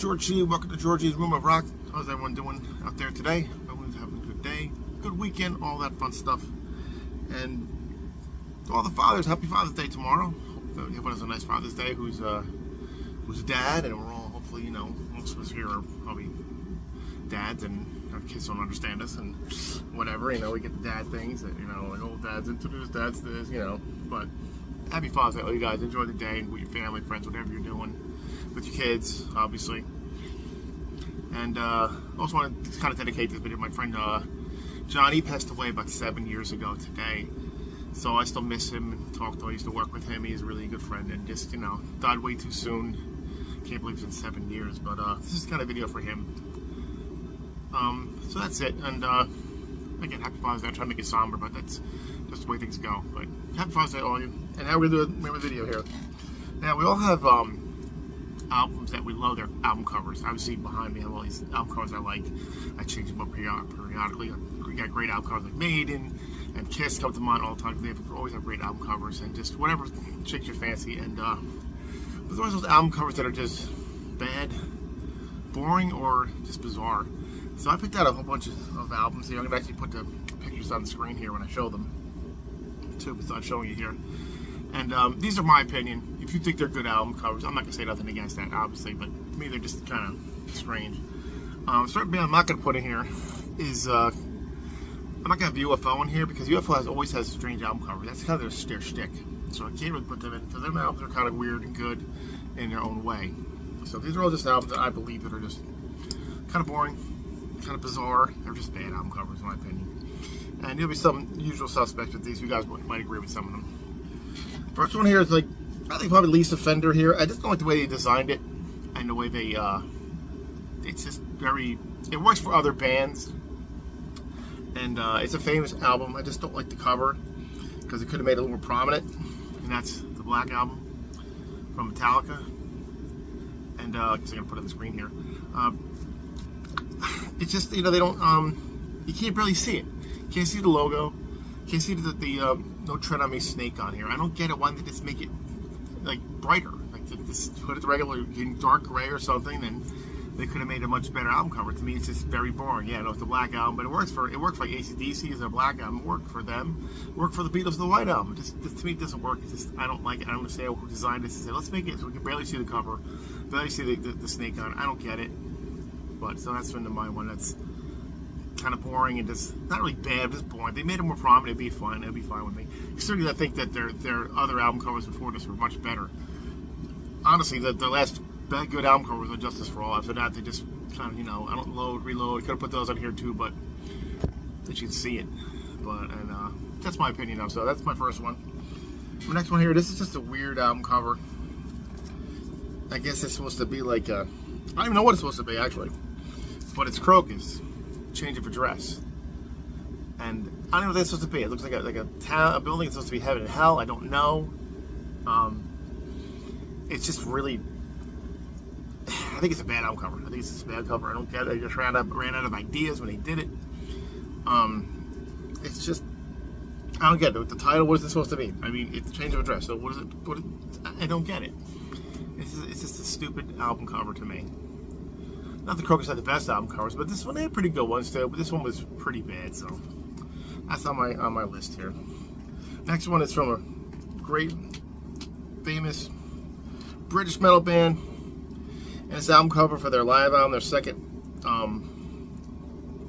George G. Welcome to Georgie's Room of Rock. How's everyone doing out there today? Everyone's having a good day, good weekend, all that fun stuff. And to all the fathers, happy Father's Day tomorrow. Hope that everyone has a nice Father's Day who's a dad, and we're all hopefully, you know, most of us here are probably dads, and our kids don't understand us and whatever, you know, we get the dad things that, you know, like, oh, dad's into this, dad's this, you know, but happy Father's Day, all you guys. Enjoy the day with your family, friends, whatever you're doing, with your kids, obviously. And also want to kind of dedicate this video to my friend John. He passed away about 7 years ago today, so I still miss him and talk to him. I used to work with him. He's a really good friend, and just, you know, died way too soon. Can't believe it's been 7 years, but this is kind of a video for him. So that's it, and again, happy Father's Day. I'm trying to make it somber, but that's just the way things go. But happy Father's Day to all of you. And now we're going to do a video here. Now, we all have albums that we love, their album covers. Obviously, behind me I have all these album covers I like. I change them up periodically. We got great album covers like Maiden and Kiss come to mind all the time. They always have great album covers, and just whatever shakes your fancy. And there's always those album covers that are just bad, boring, or just bizarre. So I picked out a whole bunch of albums here. I'm going to actually put the pictures on the screen here when I show them, too, besides showing you here. And these are my opinion. If you think they're good album covers, I'm not going to say nothing against that, obviously, but to me they're just kind of strange. Certain band I'm not going to put in here is, I'm not going to have UFO in here because UFO always has strange album covers. That's kind of their shtick. So I can't really put them in because their albums are kind of weird and good in their own way. So these are all just albums that I believe that are just kind of boring, kind of bizarre. They're just bad album covers in my opinion. And there'll be some usual suspects with these. You guys might agree with some of them. First one here is like, I think probably least offender here. I just don't like the way they designed it and the way they, it's just very, it works for other bands. And it's a famous album. I just don't like the cover because it could have made it a little more prominent. And that's the Black Album from Metallica. And I guess I'm going to put it on the screen here. It's just, you know, they don't, you can't barely see it. You can't see the logo. You can't see the No Tread on Me snake on here. I don't get it. Why did they just make it like brighter? Like just put it regular in dark gray or something, then they could have made a much better album cover. To me, it's just very boring. Yeah, I know it's the Black Album, but it works for like AC/DC as a Black Album. It worked for them. It worked for the Beatles, the White Album. Just to me, it doesn't work. It's just, I don't like it. I don't understand who designed this and say, let's make it so we can barely see the cover, barely see the snake on it. I don't get it. But so that's my one. That's kind of boring and just not really bad, just boring. They made it more prominent. It'd be fine. It'd be fine with me. Certainly, I think that their other album covers before this were much better. Honestly, the last good album covers are Justice for All. After that, they just kind of, you know, I don't reload. Could have put those on here too, but that you can see it. But that's my opinion though. So that's my first one. The next one here. This is just a weird album cover. I guess it's supposed to be like I don't even know what it's supposed to be actually, but it's Krokus. Change of address, and I don't know what that's supposed to be. It looks like a town, a building. It's supposed to be heaven and hell. I don't know. It's just really. I think it's a bad album cover. I think it's just a bad cover. I don't get it. I just ran out of ideas when they did it. It's just. I don't get it. The title, what is it supposed to be? I mean, it's change of address. So what is it? I don't get it. It's just a stupid album cover to me. Not that Krokus had the best album covers, but this one, they had pretty good ones too. But this one was pretty bad, so that's on my list here. Next one is from a great, famous British metal band, and it's album cover for their live album, their second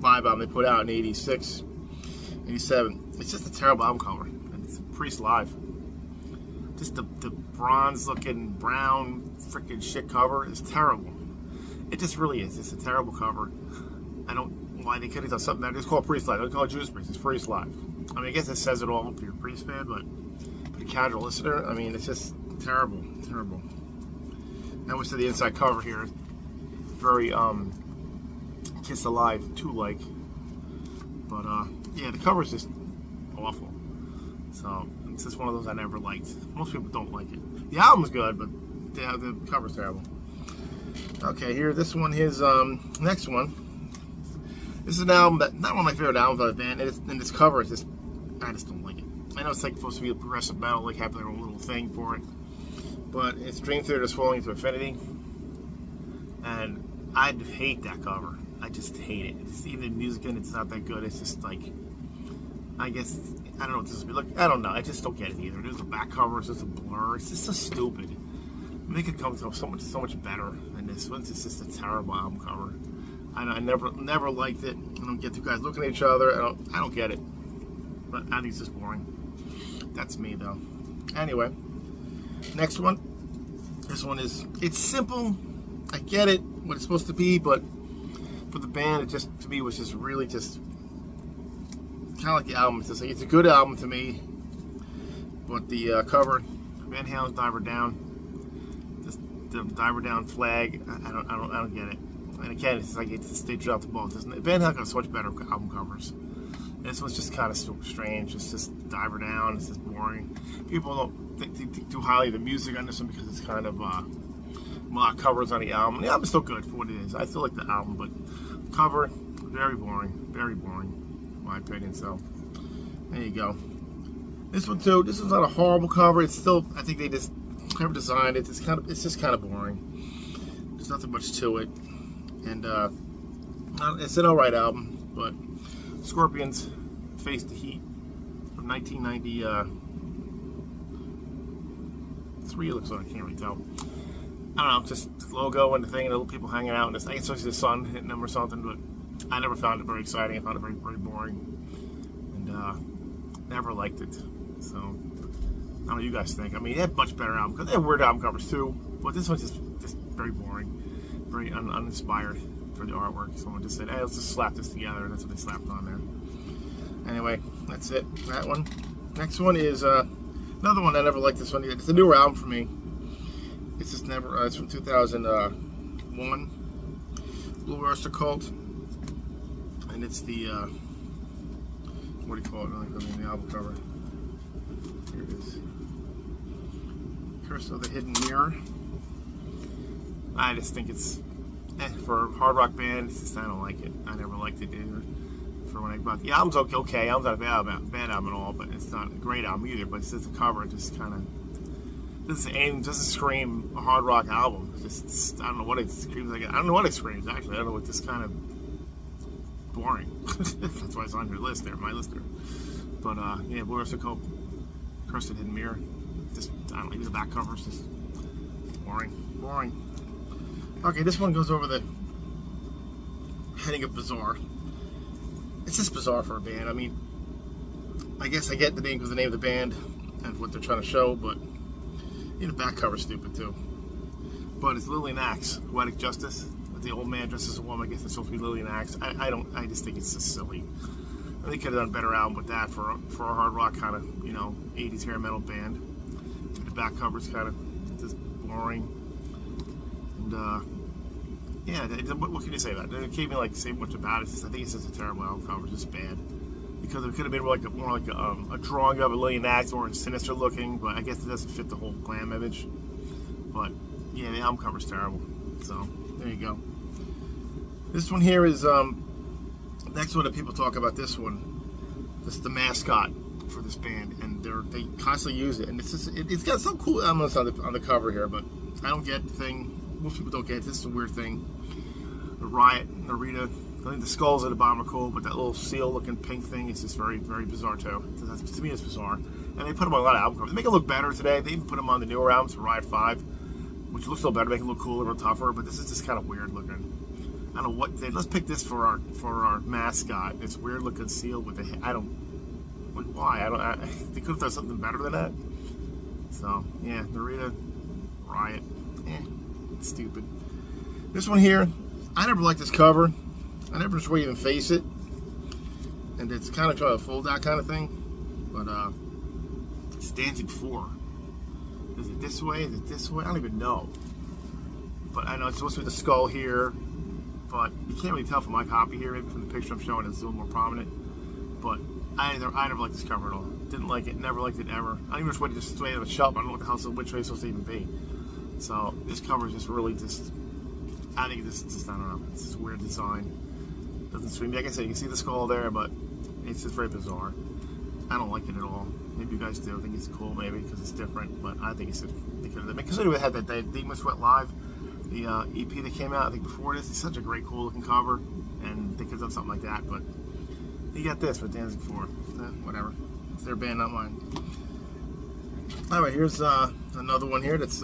live album they put out in '86, '87. It's just a terrible album cover. It's Priest Live. Just the bronze-looking brown freaking shit cover is terrible. It just really is. It's a terrible cover. I don't know why they could have done something better. It's called Priest Live. Don't call it Judas Priest. It's Priest Live. I mean, I guess it says it all if you're a Priest fan, but for the casual listener, I mean, it's just terrible, terrible. Now we see the inside cover here. Very Kiss Alive 2-like. But yeah, the cover is just awful. So it's just one of those I never liked. Most people don't like it. The album's good, but the cover's terrible. Okay, here, this one is, next one. This is an album that, not one of my favorite albums by the band, and this cover is just, I just don't like it. I know it's like supposed to be a progressive metal, like have their own little thing for it, but it's Dream Theater's Falling to Infinity, and I hate that cover. I just hate it. Even the music in it's not that good. It's just like, I guess, I don't know what this would be. Look, I don't know. I just don't get it either. There's a back cover. It's just a blur. It's just so stupid. They could come to so much better than this one. It's just a terrible album cover. I never liked it. I don't get two guys looking at each other. I don't get it. But I think it's just boring. That's me though. Anyway, next one. This one it's simple. I get it, what it's supposed to be, but for the band, it just, to me, was just really just kind of like the album. It's just like, it's a good album to me, but the cover, Van Halen's Diver Down, just the Diver Down flag, I don't get it. And again, it's like it's staged out to both. Van Halen got so much better album covers. This one's just kind of strange. It's just Diver Down. It's just boring. People don't think too highly of the music on this one because it's kind of a lot of covers on the album. The album's still good for what it is. I still like the album, but cover, very boring, in my opinion. So there you go. This one too. This one's not a horrible cover. It's still, I think they just whoever designed it. It's just kind of boring. There's nothing much to it, and it's an alright album, but Scorpions Face the Heat from 1993. It looks like, I can't really tell. I don't know, just the logo and the thing, and the little people hanging out, and I guess it's the sun hitting them or something, but I never found it very exciting. I found it very, very boring, and never liked it. So, I don't know what you guys think. I mean, they had much better albums, because they have weird album covers too, but this one's just very boring, very uninspired for the artwork. Someone just said, hey, let's just slap this together, and that's what they slapped on there. Anyway, that's it, that one. Next one is another one. I never liked this one either. It's a newer album for me. It's just never, it's from 2001, Blue Oyster Cult, and it's the, what do you call it? I don't know the album cover. Here it is. Curse of the Hidden Mirror. I just think it's, for a hard rock band, it's just, I don't like it. I never liked it either. For when I bought the album's okay. The album's not a bad album at all, but it's not a great album either. But it's just the cover, it just kind of doesn't scream a hard rock album. It's just, I don't know what it screams like. I don't know what it screams actually. I don't know what this kind of boring. That's why it's on your list there, my list there. But yeah, Blue Oyster Cult, Curse of the Hidden Mirror. Just, I don't know, the back cover's just boring. Okay, this one goes over the heading of bizarre. It's just bizarre for a band. I mean, I guess I get the name because the name of the band and what they're trying to show, but the back cover's stupid too. But it's Lillian Axe, Poetic Justice. The old man dressed as a woman. I guess it's supposed to be Lillian Axe. I just think it's just silly. I think they could have done a better album with that for a hard rock kind of, 80s hair metal band. The back cover's kind of just boring. And yeah, what can you say about it? They can't even say much about it. I think it's just a terrible album cover, just bad. Because it could have been more like a drawing of a Lillian Axe, or sinister looking, but I guess it doesn't fit the whole glam image. But yeah, the album cover's terrible. So there you go. This one here is next one that people talk about. This one, this is the mascot for this band, and they constantly use it, and it's got some cool elements on the cover here, but I don't get the thing. Most people don't get it. This is a weird thing. The Riot, Narita. I think the skulls at the bottom are cool, but that little seal-looking pink thing is just very, very bizarre too. To me, it's bizarre. And they put them on a lot of album covers. They make it look better today. They even put them on the newer albums for Riot 5, which looks a little better, make it look cooler and tougher. But this is just kind of weird looking. I don't know what. Let's pick this for our mascot. It's weird looking seal with the. Why? They could have done something better than that. So yeah, Narita, Riot. It's stupid. This one here, I never liked this cover. I never just even face it, and it's kind of trying to fold out kind of thing. But it's Danzig 4. Is it this way? Is it this way? I don't even know. But I know it's supposed to be the skull here, but you can't really tell from my copy here. Maybe from the picture I'm showing, it's a little more prominent. But I never liked this cover at all. Didn't like it. Never liked it ever. I don't even know which way to sway the shelf. I don't know what the hell, which way it's supposed to even be. So this cover is just really just. I think this just, I don't know. It's just a weird design. Doesn't scream. Like I said, you can see the skull there, but it's just very bizarre. I don't like it at all. Maybe you guys do. I think it's cool, maybe because it's different. But I think it's they could have. Because they had that Demon Sweat Live the EP that came out, I think before this. It's such a great, cool looking cover, and they could have done something like that, but you got this with Danzig 4. Whatever. It's their band, not mine. Alright, here's another one here that's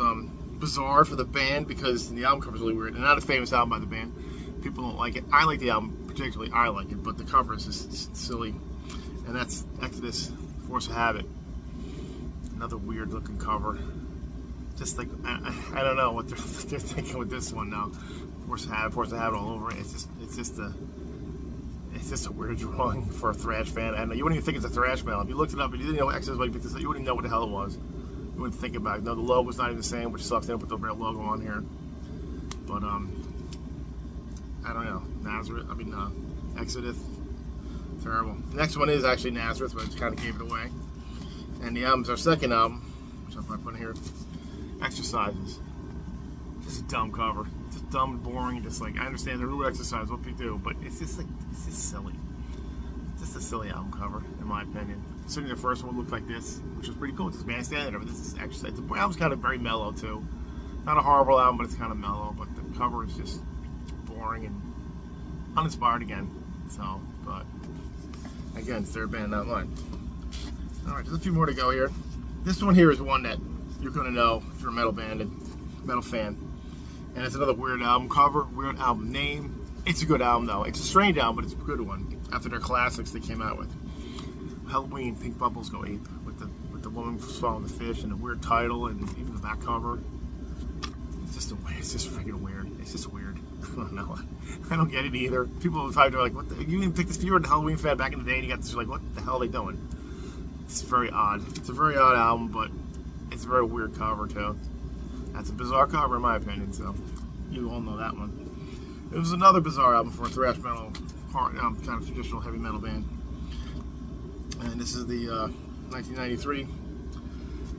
bizarre for the band because the album cover is really weird. And not a famous album by the band. People don't like it. I like the album, particularly I like it, but the cover is just silly. And that's Exodus, Force of Habit. Another weird looking cover. Just like, I don't know what they're thinking with this one now. Force of Habit all over it. It's just a weird drawing for a thrash fan. And you wouldn't even think it's a thrash metal. If you looked it up and you didn't know Exodus, you wouldn't even know what the hell it was. You wouldn't think about it. No, the logo's not even the same, which sucks. They don't put the real logo on here. But I don't know. Exodus. Terrible. The next one is actually Nazareth, but I just kind of gave it away. And the album's our second album, which I'll probably put in here. Exercises. Just a dumb cover. It's just dumb and boring. Just like, I understand they're new exercise, what they do, but it's just silly. It's just a silly album cover, in my opinion. Considering the first one looked like this, which was pretty cool. It's bandstand, but this is exercise. The album's kind of very mellow too. Not a horrible album, but it's kind of mellow. But the cover is just boring and uninspired again. So, but again, it's their band, not mine. Alright, there's a few more to go here. This one here is one that you're going to know if you're a metal band and metal fan. And it's another weird album cover, weird album name. It's a good album though. It's a strange album, but it's a good one. After their classics they came out with. Halloween, Pink Bubbles Go Ape, with the woman swallowing the fish and the weird title and even the back cover. It's just freaking weird. It's just weird. I don't know. I don't get it either. People have tried to like, what the, you didn't pick this. If you were a Halloween fan back in the day and you got this, you're like, what the hell are they doing? It's very odd. It's a very odd album, but it's a very weird cover too. That's a bizarre cover in my opinion, so you all know that one. It was another bizarre album for a thrash metal, kind of traditional heavy metal band. And this is the 1993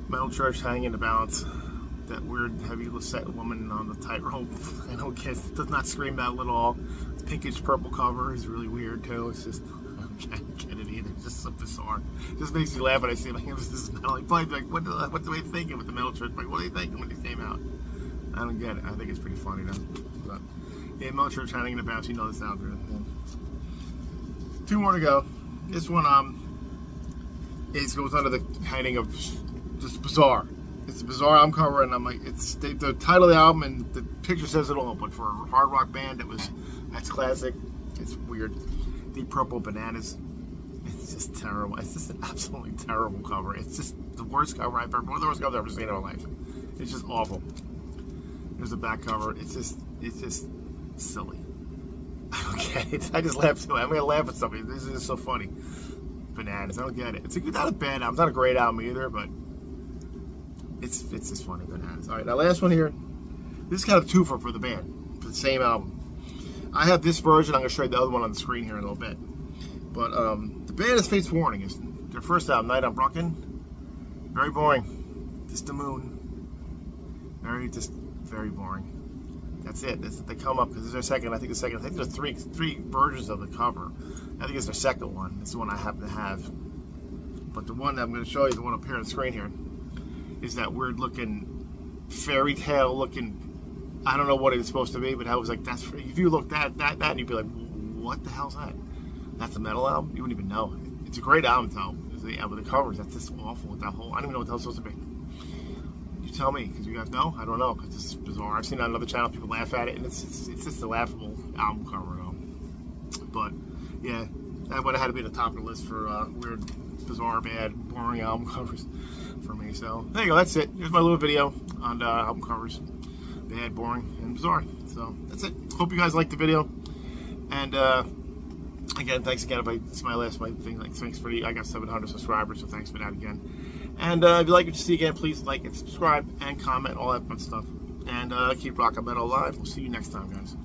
Metal Church, Hanging in the Balance. That weird heavy Lisette woman on the tightrope. I don't get it. Does not scream that at all. The pinkish purple cover is really weird too. It's just, I can't get it either. It's just so bizarre. It just makes me laugh when I see like, this is metal. Like, what are they thinking with the Metal Church? Like, what are they thinking when they came out? I don't get it. I think it's pretty funny though. But yeah, Metal Church, Hanging in the Balance. You know the sound good. Yeah. Two more to go. This one it goes under the heading of just bizarre. It's a bizarre album cover, and I'm like, it's the title of the album and the picture says it all. But for a hard rock band, that's classic. It's weird. Deep Purple Bananas. It's just terrible. It's just an absolutely terrible cover. It's just the worst cover I've ever. One of the worst covers I've ever seen in my life. It's just awful. There's the back cover. It's just silly. I don't get it. I just laugh too. I'm gonna laugh at something. This is just so funny. Bananas. I don't get it. It's not a bad album. It's not a great album either, but it's just funny. Bananas. All right, now last one here. This is kind of a twofer for the band, for the same album. I have this version. I'm gonna show you the other one on the screen here in a little bit. But the band is Fates Warning. It's their first album, Night on Brunken. Very boring. Just the moon. Very boring. That's it. They come up because it's their second. I think there's three versions of the cover. I think it's their second one. It's the one I happen to have. But the one that I'm going to show you, the one up here on the screen here, is that weird looking fairy tale looking. I don't know what it's supposed to be, but I was like, if you looked at that, and you'd be like, what the hell's that? That's a metal album? You wouldn't even know. It's a great album, though. But the covers, that's just awful with that whole. I don't even know what the hell's supposed to be. You tell me, because you guys know. I don't know, because it's bizarre. I've seen on another channel people laugh at it, and it's just a laughable album cover, though. But yeah, that would have had to be at the top of the list for weird, bizarre, bad, boring album covers for me. So there you go. That's it. Here's my little video on album covers, bad, boring, and bizarre. So that's it. Hope you guys liked the video, and again, thanks again. It's my thing. Like, thanks for I got 700 subscribers, so thanks for that again. And if you like what you see again, please like and subscribe and comment, all that fun stuff. And keep rockin' metal alive. We'll see you next time, guys.